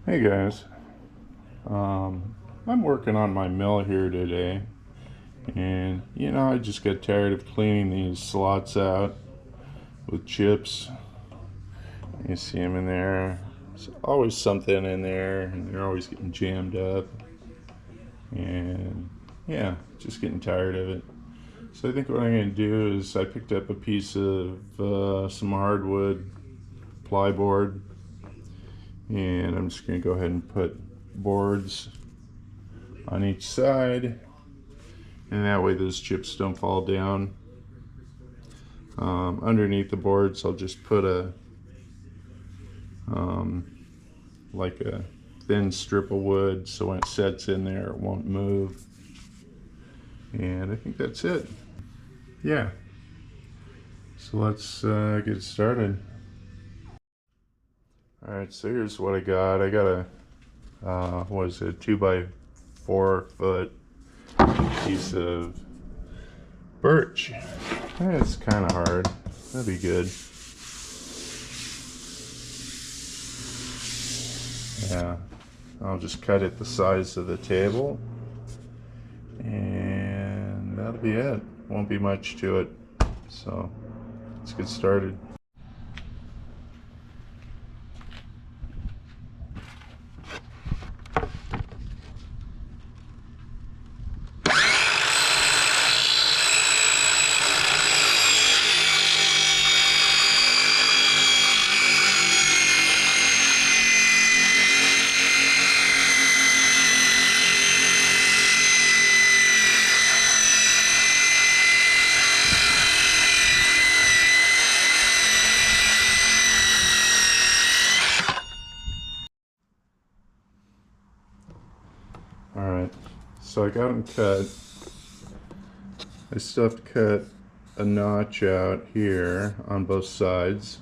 Hey guys, I'm working on my mill here today, and I just got tired of cleaning these slots out with chips. You see them in there. There's always something in there, and they're always getting jammed up, and yeah, just getting tired of it. So I think what I'm going to do is I picked up a piece of some hardwood plyboard, and I'm just going to go ahead and put boards on each side, and that way those chips don't fall down. Underneath the boards I'll just put a like a thin strip of wood, so when it sets in there it won't move. And I think that's it. Yeah, so let's get started. Alright, so here's what I got. I got a what is it, 2 by 4 foot piece of birch. It's kind of hard. That'd be good. Yeah, I'll just cut it the size of the table, and that'll be it. Won't be much to it. So let's get started. Alright, so I got them cut. I still have to cut a notch out here on both sides,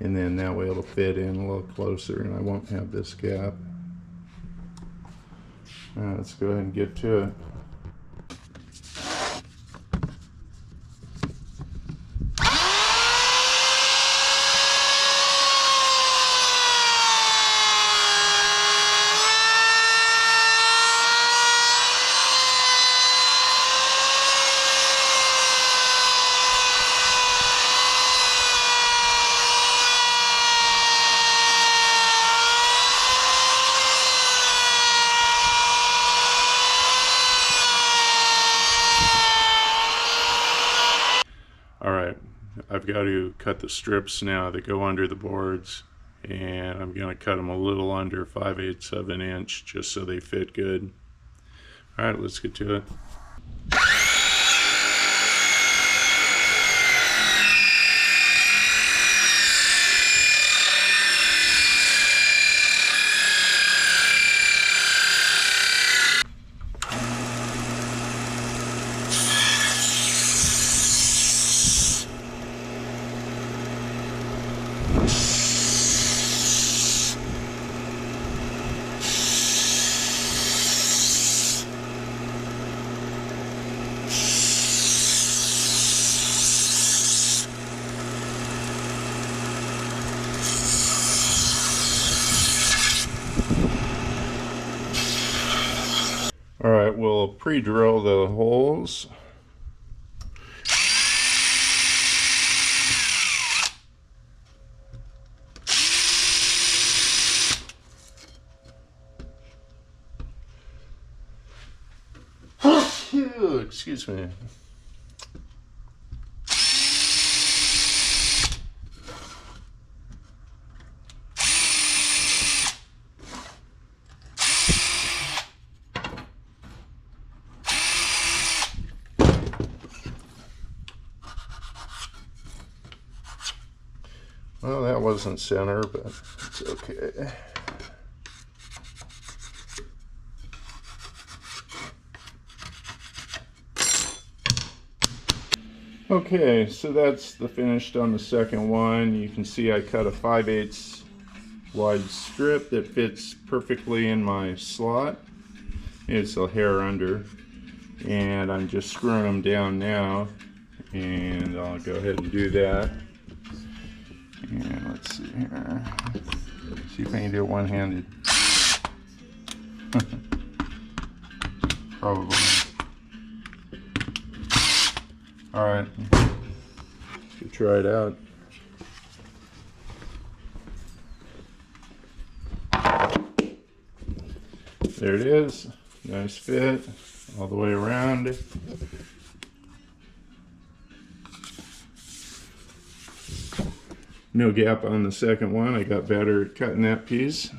and then that way it'll fit in a little closer and I won't have this gap. Alright, let's go ahead and get to it. Alright, I've got to cut the strips now that go under the boards, and I'm going to cut them a little under 5/8 of an inch just so they fit good. Alright, let's get to it. Alright, we'll pre-drill the holes. Excuse me. Well, that wasn't center, but it's okay. Okay, so that's the finished on the second one. You can see I cut a 5/8 wide strip that fits perfectly in my slot. It's a hair under, and I'm just screwing them down now, and I'll go ahead and do that. And let's see here. See if I can do it one-handed. Probably. Alright. Let's try it out. There it is. Nice fit all the way around. No gap on the second one. I got better at cutting that piece.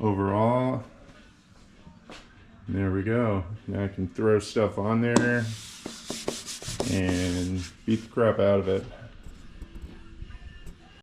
Overall, there we go. Now I can throw stuff on there and beat the crap out of it.